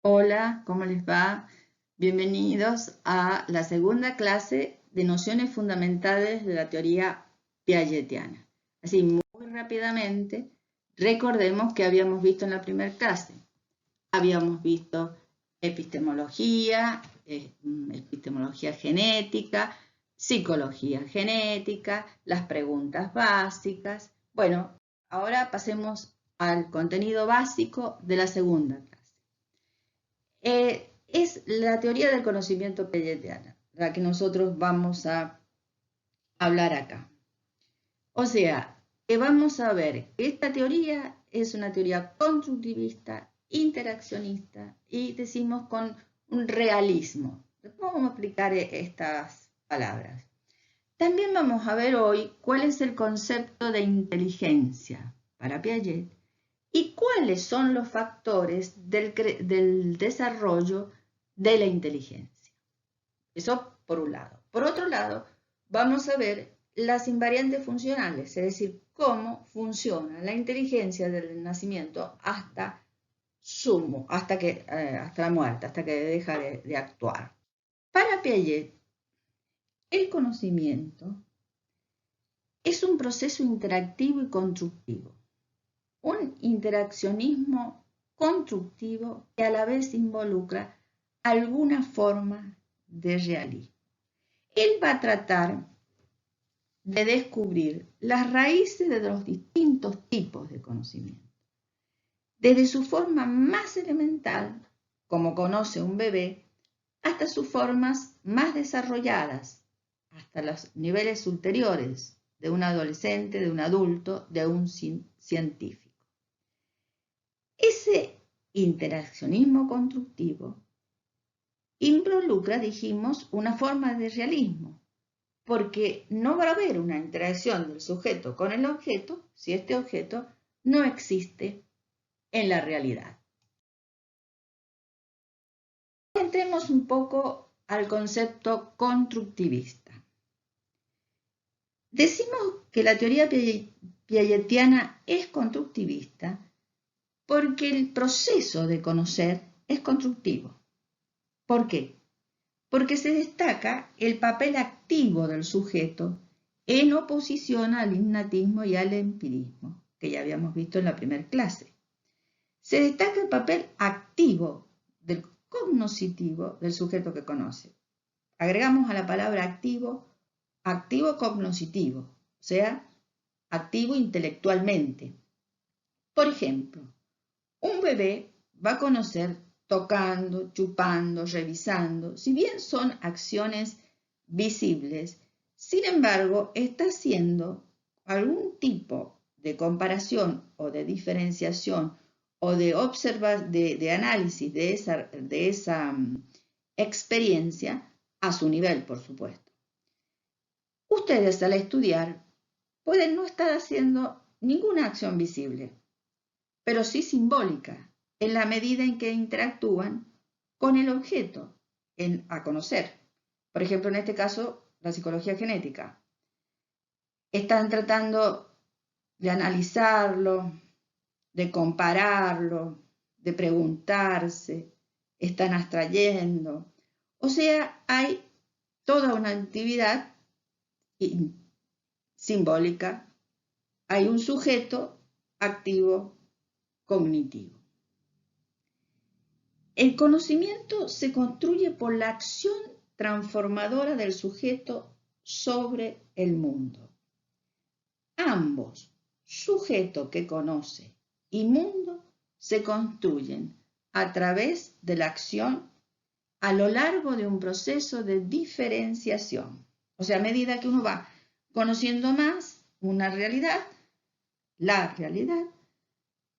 Hola, ¿cómo les va? Bienvenidos a la segunda clase de nociones fundamentales de la teoría piagetiana. Así, muy rápidamente, recordemos que habíamos visto en la primera clase. Habíamos visto epistemología, epistemología genética, psicología genética, las preguntas básicas. Bueno, ahora pasemos al contenido básico de la segunda clase. Es la teoría del conocimiento piagetiana, la que nosotros vamos a hablar acá. O sea, que vamos a ver que esta teoría es una teoría constructivista, interaccionista y decimos con un realismo. Después vamos a explicar estas palabras. También vamos a ver hoy cuál es el concepto de inteligencia para Piaget y cuáles son los factores del desarrollo de la inteligencia. Eso por un lado. Por otro lado, vamos a ver las invariantes funcionales, es decir, cómo funciona la inteligencia desde el nacimiento hasta hasta la muerte, hasta que deja de actuar. Para Piaget, el conocimiento es un proceso interactivo y constructivo, un interaccionismo constructivo que a la vez involucra alguna forma de realismo. Él va a tratar de descubrir las raíces de los distintos tipos de conocimiento, desde su forma más elemental, como conoce un bebé, hasta sus formas más desarrolladas, hasta los niveles ulteriores de un adolescente, de un adulto, de un científico. Ese interaccionismo constructivo involucra, dijimos, una forma de realismo, porque no va a haber una interacción del sujeto con el objeto si este objeto no existe en la realidad. Entremos un poco al concepto constructivista. Decimos que la teoría piagetiana es constructivista porque el proceso de conocer es constructivo. ¿Por qué? Porque se destaca el papel activo del sujeto en oposición al innatismo y al empirismo, que ya habíamos visto en la primera clase. Se destaca el papel activo del cognoscitivo del sujeto que conoce. Agregamos a la palabra activo, activo cognoscitivo, o sea, activo intelectualmente. Por ejemplo, un bebé va a conocer tocando, chupando, revisando. Si bien son acciones visibles, sin embargo, está haciendo algún tipo de comparación o de diferenciación o de análisis de esa experiencia a su nivel, por supuesto. Ustedes al estudiar pueden no estar haciendo ninguna acción visible, pero sí simbólica, en la medida en que interactúan con el objeto a conocer. Por ejemplo, en este caso, la psicología genética. Están tratando de analizarlo, de compararlo, de preguntarse, están abstrayendo. O sea, hay toda una actividad simbólica, hay un sujeto activo cognitivo. El conocimiento se construye por la acción transformadora del sujeto sobre el mundo. Ambos, sujeto que conoce y mundo, se construyen a través de la acción a lo largo de un proceso de diferenciación. O sea, a medida que uno va conociendo más una realidad, la realidad,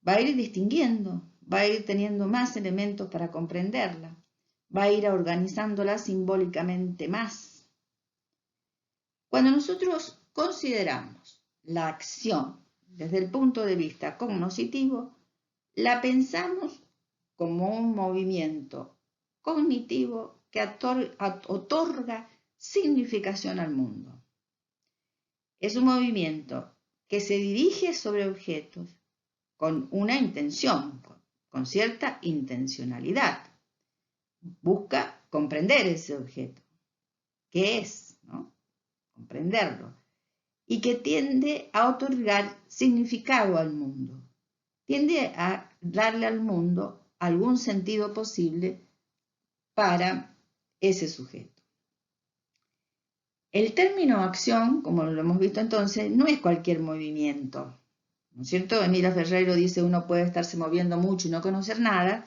va a ir distinguiendo, va a ir teniendo más elementos para comprenderla, va a ir organizándola simbólicamente más. Cuando nosotros consideramos la acción desde el punto de vista cognoscitivo, la pensamos como un movimiento cognitivo que otorga significación al mundo. Es un movimiento que se dirige sobre objetos con una intención, con cierta intencionalidad. busca comprender ese objeto. ¿Qué es? ¿No? Comprenderlo. Y que tiende a otorgar significado al mundo. Tiende a darle al mundo algún sentido posible para ese sujeto. El término acción, como lo hemos visto entonces, no es cualquier movimiento, ¿no es cierto? Emila Ferreiro dice uno puede estarse moviendo mucho y no conocer nada,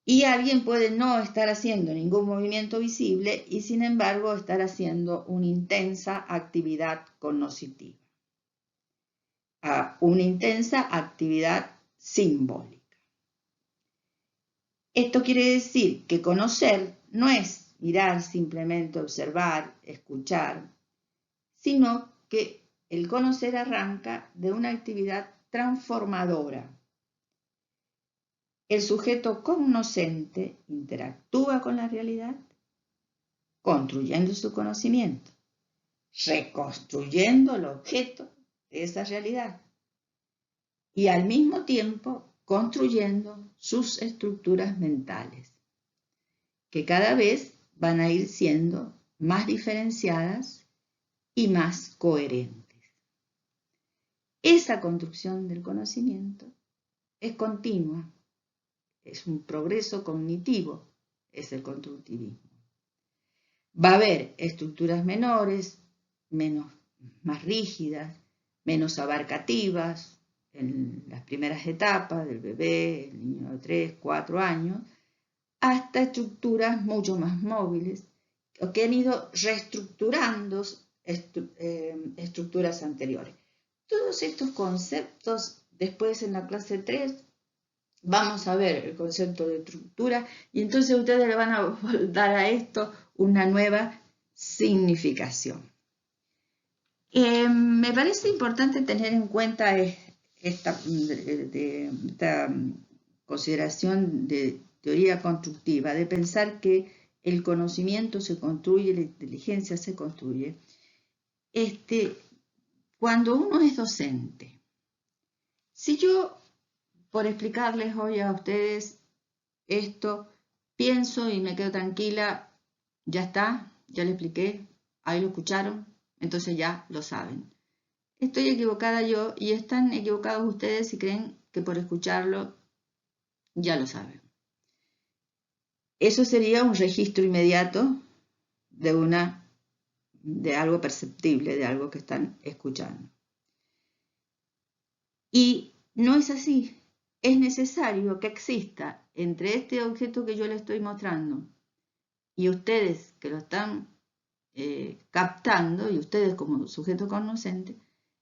y alguien puede no estar haciendo ningún movimiento visible y sin embargo estar haciendo una intensa actividad cognitiva, una intensa actividad simbólica. Esto quiere decir que conocer no es mirar, simplemente observar, escuchar, sino que el conocer arranca de una actividad transformadora. El sujeto cognoscente interactúa con la realidad, construyendo su conocimiento, reconstruyendo el objeto de esa realidad y al mismo tiempo construyendo sus estructuras mentales, que cada vez van a ir siendo más diferenciadas y más coherentes. Esa construcción del conocimiento es continua, es un progreso cognitivo, es el constructivismo. Va a haber estructuras menores, más rígidas, menos abarcativas, en las primeras etapas del bebé, el niño de 3, 4 años, hasta estructuras mucho más móviles, que han ido reestructurando estructuras anteriores. Todos estos conceptos, después en la clase 3, vamos a ver el concepto de estructura y entonces ustedes le van a dar a esto una nueva significación. Me parece importante tener en cuenta esta consideración de teoría constructiva, de pensar que el conocimiento se construye, la inteligencia se construye. Cuando uno es docente, si yo, por explicarles hoy a ustedes esto, pienso y me quedo tranquila, ya está, ya le expliqué, ahí lo escucharon, entonces ya lo saben. Estoy equivocada yo y están equivocados ustedes si creen que por escucharlo ya lo saben. Eso sería un registro inmediato de algo perceptible, de algo que están escuchando. Y no es así. Es necesario que exista entre este objeto que yo le estoy mostrando y ustedes que lo están captando, y ustedes como sujeto cognoscente,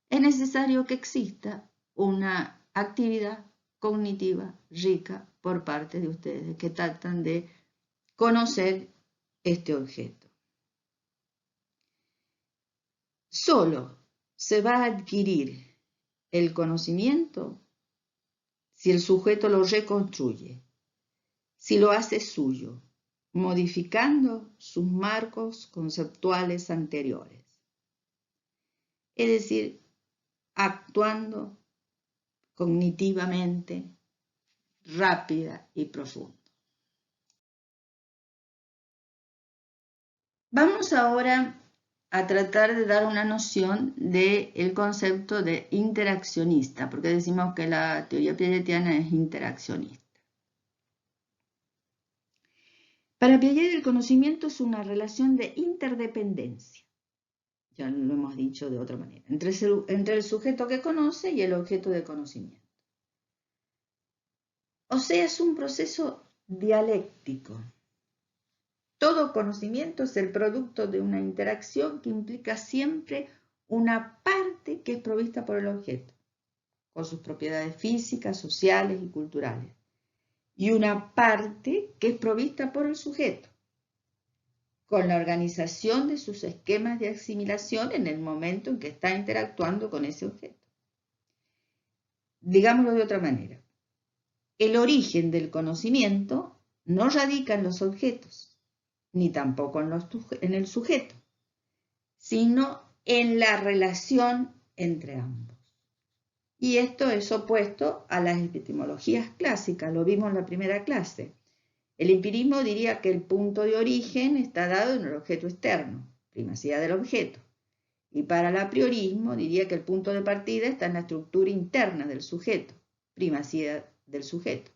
es necesario que exista una actividad cognitiva rica por parte de ustedes que tratan de conocer este objeto. Solo se va a adquirir el conocimiento si el sujeto lo reconstruye, si lo hace suyo, modificando sus marcos conceptuales anteriores. Es decir, actuando cognitivamente, rápida y profunda. Vamos ahora a tratar de dar una noción del concepto de interaccionista, porque decimos que la teoría piagetiana es interaccionista. Para Piaget el conocimiento es una relación de interdependencia, ya lo hemos dicho de otra manera, entre el sujeto que conoce y el objeto de conocimiento. O sea, es un proceso dialéctico. Todo conocimiento es el producto de una interacción que implica siempre una parte que es provista por el objeto, con sus propiedades físicas, sociales y culturales, y una parte que es provista por el sujeto, con la organización de sus esquemas de asimilación en el momento en que está interactuando con ese objeto. Digámoslo de otra manera, el origen del conocimiento no radica en los objetos, ni tampoco en el sujeto, sino en la relación entre ambos. Y esto es opuesto a las epistemologías clásicas, lo vimos en la primera clase. El empirismo diría que el punto de origen está dado en el objeto externo, primacía del objeto. Y para el apriorismo diría que el punto de partida está en la estructura interna del sujeto, primacía del sujeto.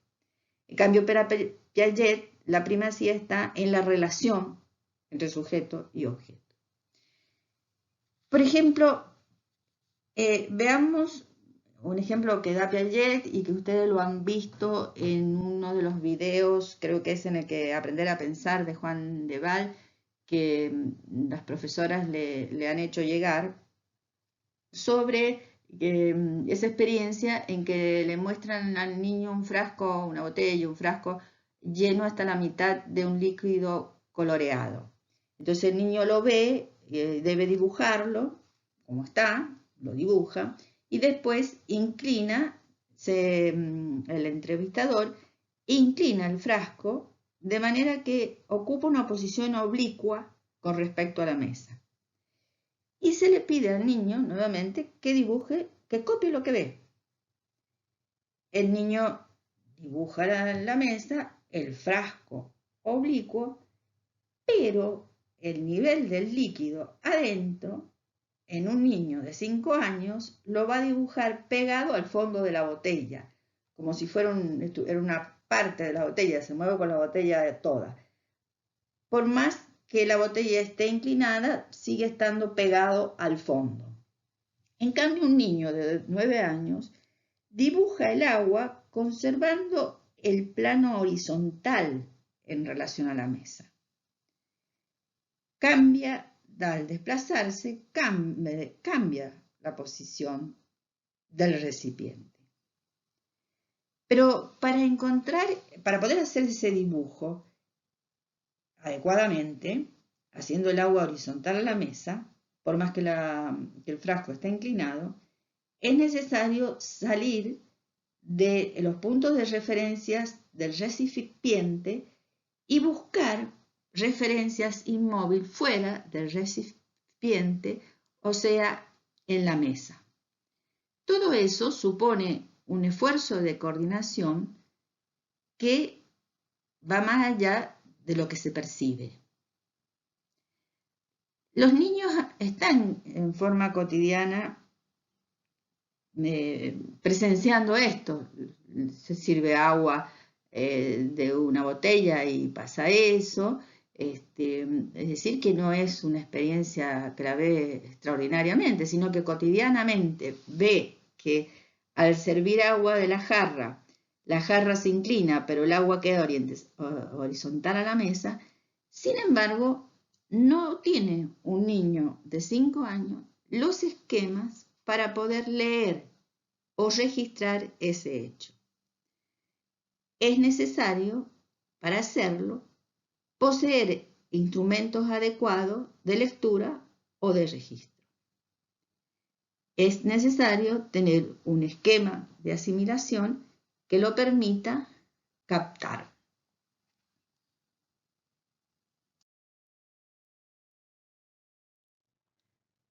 En cambio, para Piaget, la primacía está en la relación entre sujeto y objeto. Por ejemplo, veamos un ejemplo que da Piaget y que ustedes lo han visto en uno de los videos, creo que es en el que Aprender a Pensar de Juan de Val, que las profesoras le han hecho llegar, sobre esa experiencia en que le muestran al niño un frasco, una botella, un frasco lleno hasta la mitad de un líquido coloreado. Entonces el niño lo ve, debe dibujarlo, como está, lo dibuja, y después inclina, el entrevistador inclina el frasco de manera que ocupa una posición oblicua con respecto a la mesa. Y se le pide al niño, nuevamente, que dibuje, que copie lo que ve. El niño dibuja la mesa, el frasco oblicuo, pero el nivel del líquido adentro, en un niño de 5 años, lo va a dibujar pegado al fondo de la botella, como si fuera una parte de la botella, se mueve con la botella toda. Por más que la botella esté inclinada, sigue estando pegado al fondo. En cambio, un niño de 9 años dibuja el agua conservando el plano horizontal en relación a la mesa. Al desplazarse, cambia la posición del recipiente. Pero para poder hacer ese dibujo adecuadamente, haciendo el agua horizontal a la mesa, por más que el frasco esté inclinado, es necesario salir de los puntos de referencias del recipiente y buscar referencias inmóviles fuera del recipiente, o sea, en la mesa. Todo eso supone un esfuerzo de coordinación que va más allá de lo que se percibe. Los niños están en forma cotidiana presenciando esto. Se sirve agua de una botella y pasa eso. Es decir, que no es una experiencia que la ve extraordinariamente, sino que cotidianamente ve que al servir agua de la jarra se inclina, pero el agua queda horizontal a la mesa. Sin embargo, no tiene un niño de 5 años los esquemas para poder leer o registrar ese hecho. Es necesario, para hacerlo, poseer instrumentos adecuados de lectura o de registro. Es necesario tener un esquema de asimilación que lo permita captar.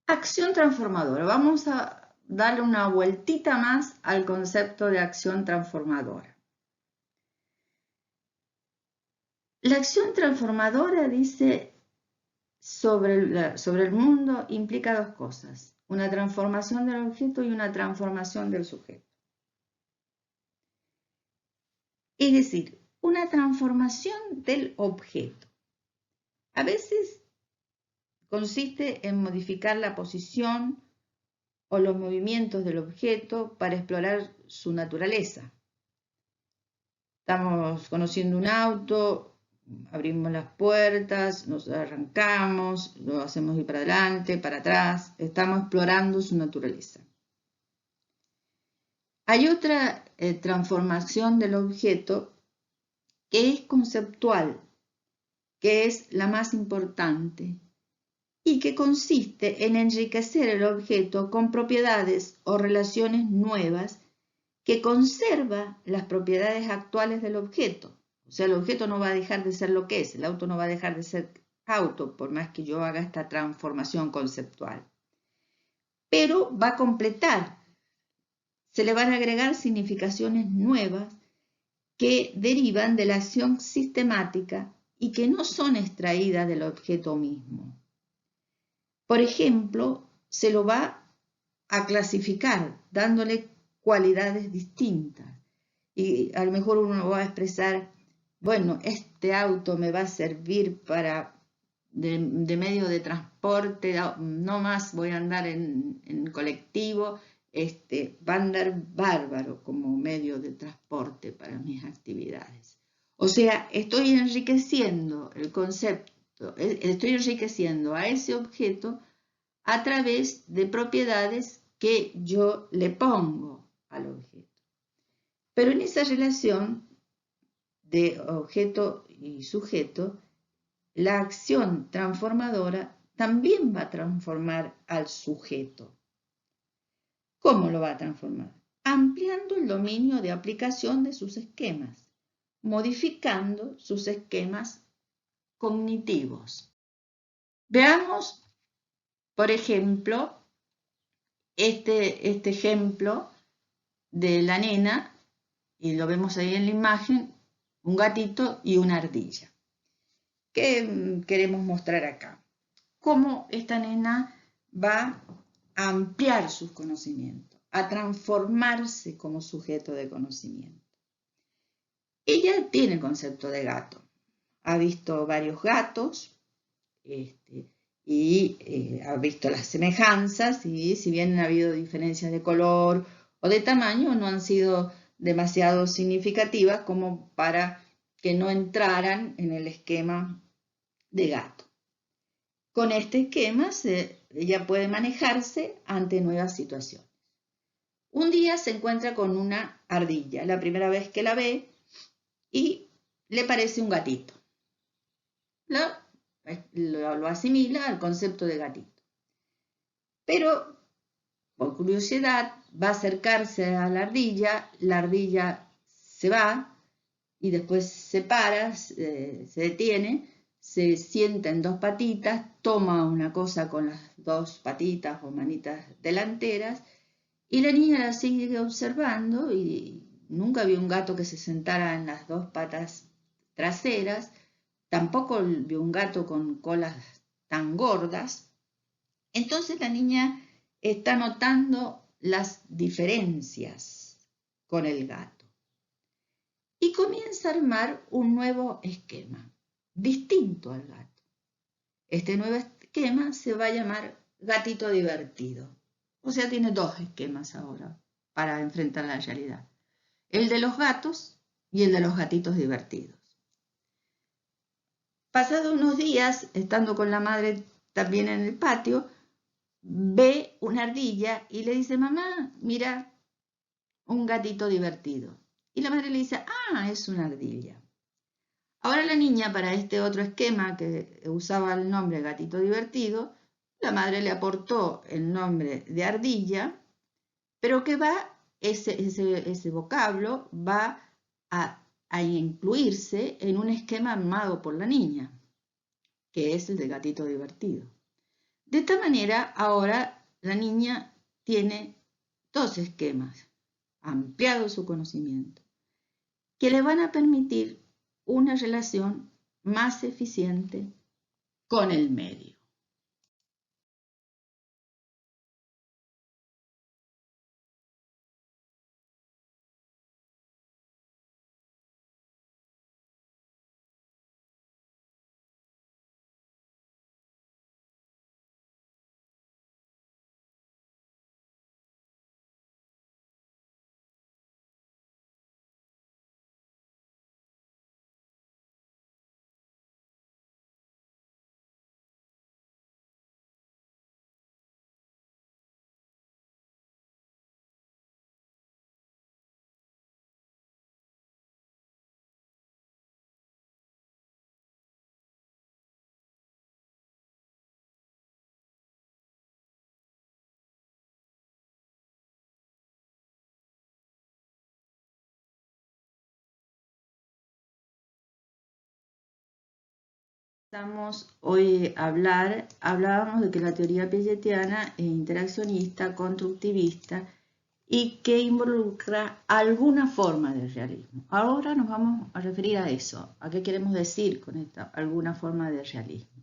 Acción transformadora. Vamos a darle una vueltita más al concepto de acción transformadora. La acción transformadora, dice, sobre el mundo implica 2 cosas: una transformación del objeto y una transformación del sujeto. Es decir, una transformación del objeto. A veces consiste en modificar la posición o los movimientos del objeto para explorar su naturaleza. Estamos conociendo un auto, abrimos las puertas, nos arrancamos, lo hacemos ir para adelante, para atrás, estamos explorando su naturaleza. Hay otra transformación del objeto que es conceptual, que es la más importante y que consiste en enriquecer el objeto con propiedades o relaciones nuevas que conserva las propiedades actuales del objeto. O sea, el objeto no va a dejar de ser lo que es, el auto no va a dejar de ser auto, por más que yo haga esta transformación conceptual. Pero va a completar, se le van a agregar significaciones nuevas que derivan de la acción sistemática y que no son extraídas del objeto mismo. Por ejemplo, se lo va a clasificar dándole cualidades distintas. Y a lo mejor uno va a expresar, bueno, este auto me va a servir para de medio de transporte, no más voy a andar en colectivo, va a andar bárbaro como medio de transporte para mis actividades. O sea, estoy enriqueciendo el concepto, estoy enriqueciendo a ese objeto a través de propiedades que yo le pongo al objeto. Pero en esa relación de objeto y sujeto, la acción transformadora también va a transformar al sujeto. ¿Cómo lo va a transformar? Ampliando el dominio de aplicación de sus esquemas, modificando sus esquemas cognitivos. Veamos, por ejemplo, este ejemplo de la nena, y lo vemos ahí en la imagen, un gatito y una ardilla. ¿Qué queremos mostrar acá? Cómo esta nena va a ampliar sus conocimientos, a transformarse como sujeto de conocimiento. Ella tiene el concepto de gato. Ha visto varios gatos y ha visto las semejanzas, y si bien ha habido diferencias de color o de tamaño, no han sido demasiado significativas como para que no entraran en el esquema de gato. Con este esquema ella puede manejarse ante nuevas situaciones. Un día se encuentra con una ardilla, la primera vez que la ve, y le parece un gatito. Lo asimila al concepto de gatito. Pero, por curiosidad, va a acercarse a la ardilla se va y después se para, se detiene, se sienta en dos patitas, toma una cosa con las dos patitas o manitas delanteras, y la niña la sigue observando y nunca vio un gato que se sentara en las dos patas traseras, tampoco vio un gato con colas tan gordas. Entonces la niña está notando las diferencias con el gato y comienza a armar un nuevo esquema, distinto al gato. Este nuevo esquema se va a llamar gatito divertido. O sea, tiene dos esquemas ahora para enfrentar la realidad. El de los gatos y el de los gatitos divertidos. Pasados unos días, estando con la madre también en el patio, ve una ardilla y le dice, mamá, mira, un gatito divertido. Y la madre le dice, ah, es una ardilla. Ahora la niña, para este otro esquema que usaba el nombre gatito divertido, la madre le aportó el nombre de ardilla, pero que ese vocablo va a incluirse en un esquema armado por la niña, que es el de gatito divertido. De esta manera, ahora la niña tiene dos esquemas, ampliado su conocimiento, que le van a permitir una relación más eficiente con el medio. Hoy hablábamos de que la teoría piagetiana es interaccionista, constructivista y que involucra alguna forma de realismo. Ahora nos vamos a referir a eso, a qué queremos decir con esta alguna forma de realismo.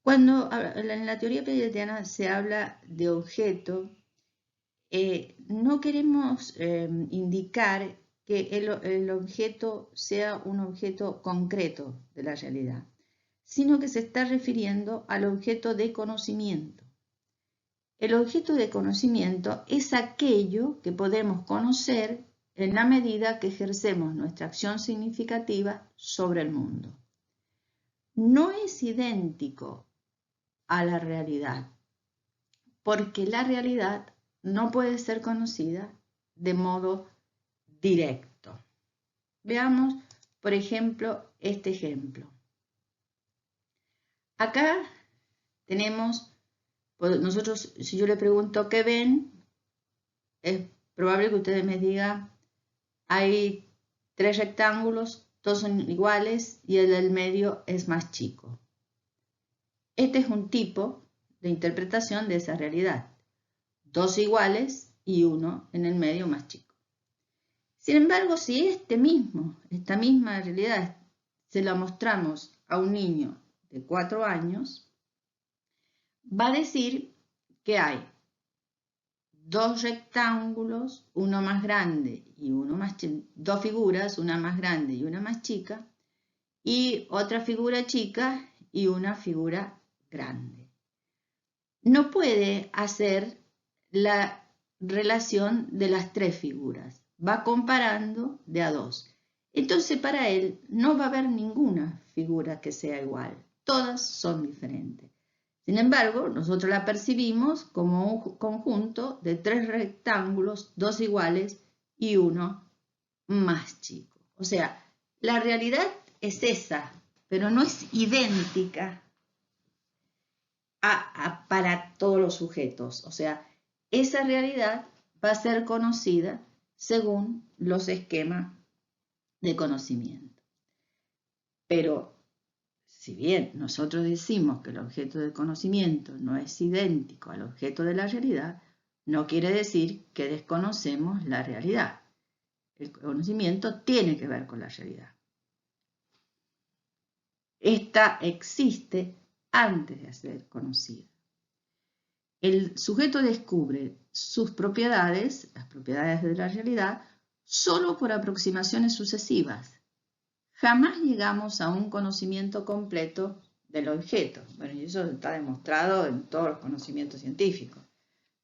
Cuando en la teoría piagetiana se habla de objeto, no queremos indicar que el objeto sea un objeto concreto de la realidad, sino que se está refiriendo al objeto de conocimiento. El objeto de conocimiento es aquello que podemos conocer en la medida que ejercemos nuestra acción significativa sobre el mundo. No es idéntico a la realidad, porque la realidad no puede ser conocida de modo directo. Veamos, por ejemplo, este ejemplo. Acá tenemos, nosotros, si yo le pregunto ¿qué ven? Es probable que ustedes me digan, hay 3 rectángulos, todos son iguales y el del medio es más chico. Este es un tipo de interpretación de esa realidad. 2 iguales y uno en el medio más chico. Sin embargo, si esta misma realidad se la mostramos a un niño de 4 años, va a decir que hay 2 rectángulos, uno más grande y uno más chico, 2 figuras, una más grande y una más chica, y otra figura chica y una figura grande. No puede hacer la relación de las 3 figuras, va comparando de a 2. Entonces para él no va a haber ninguna figura que sea igual, todas son diferentes. Sin embargo, nosotros la percibimos como un conjunto de 3 rectángulos, 2 iguales y uno más chico. O sea, la realidad es esa, pero no es idéntica para todos los sujetos. O sea, esa realidad va a ser conocida según los esquemas de conocimiento. Pero si bien nosotros decimos que el objeto de conocimiento no es idéntico al objeto de la realidad, no quiere decir que desconocemos la realidad. El conocimiento tiene que ver con la realidad. Esta existe antes de ser conocida. El sujeto descubre sus propiedades, las propiedades de la realidad, solo por aproximaciones sucesivas. Jamás llegamos a un conocimiento completo del objeto. Bueno, y eso está demostrado en todos los conocimientos científicos.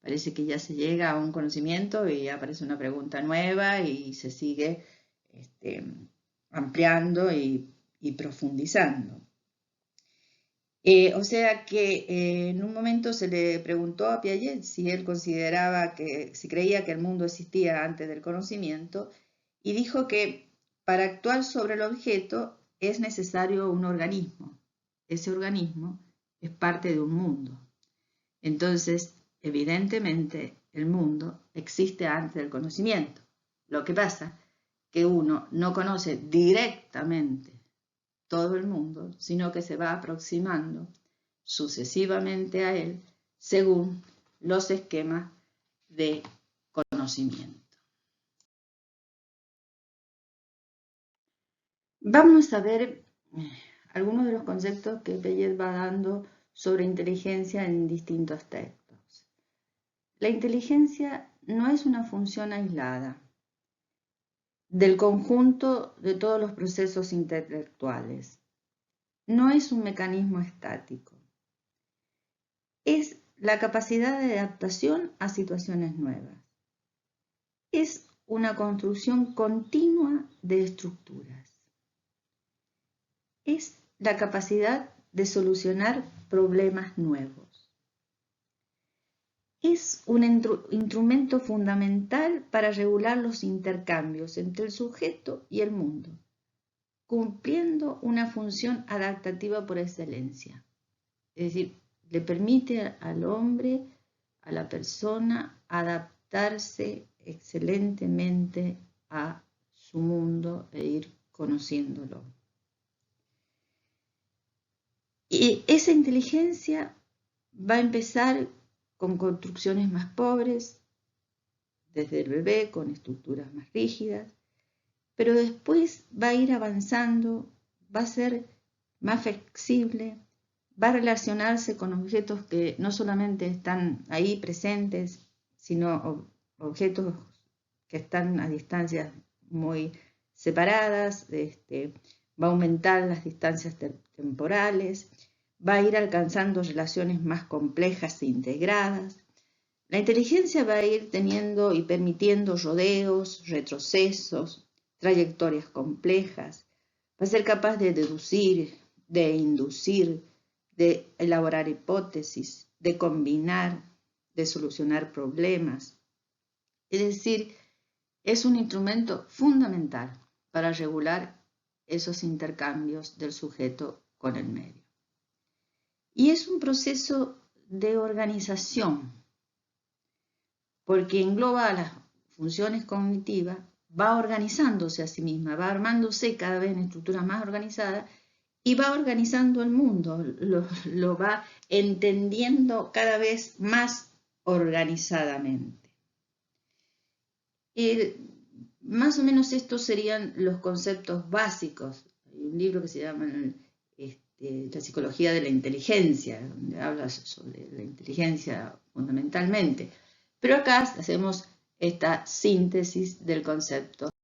Parece que ya se llega a un conocimiento y aparece una pregunta nueva y se sigue ampliando y profundizando. O sea que en un momento se le preguntó a Piaget si él si creía que el mundo existía antes del conocimiento, y dijo que para actuar sobre el objeto es necesario un organismo. Ese organismo es parte de un mundo. Entonces, evidentemente, el mundo existe antes del conocimiento. Lo que pasa es que uno no conoce directamente todo el mundo, sino que se va aproximando sucesivamente a él según los esquemas de conocimiento. Vamos a ver algunos de los conceptos que Piaget va dando sobre inteligencia en distintos textos. La inteligencia no es una función aislada del conjunto de todos los procesos intelectuales. No es un mecanismo estático. Es la capacidad de adaptación a situaciones nuevas. Es una construcción continua de estructuras. Es la capacidad de solucionar problemas nuevos. Es un instrumento fundamental para regular los intercambios entre el sujeto y el mundo, cumpliendo una función adaptativa por excelencia. Es decir, le permite al hombre, a la persona, adaptarse excelentemente a su mundo e ir conociéndolo. Y esa inteligencia va a empezar con construcciones más pobres, desde el bebé con estructuras más rígidas, pero después va a ir avanzando, va a ser más flexible, va a relacionarse con objetos que no solamente están ahí presentes, sino objetos que están a distancias muy separadas, va a aumentar las distancias temporales, va a ir alcanzando relaciones más complejas e integradas. La inteligencia va a ir teniendo y permitiendo rodeos, retrocesos, trayectorias complejas, va a ser capaz de deducir, de inducir, de elaborar hipótesis, de combinar, de solucionar problemas. Es decir, es un instrumento fundamental para regular esos intercambios del sujeto con el medio. Y es un proceso de organización, porque engloba las funciones cognitivas, va organizándose a sí misma, va armándose cada vez en estructuras más organizadas y va organizando el mundo, lo va entendiendo cada vez más organizadamente. Más o menos estos serían los conceptos básicos. Hay un libro que se llama La psicología de la inteligencia, donde habla sobre la inteligencia fundamentalmente. Pero acá hacemos esta síntesis del concepto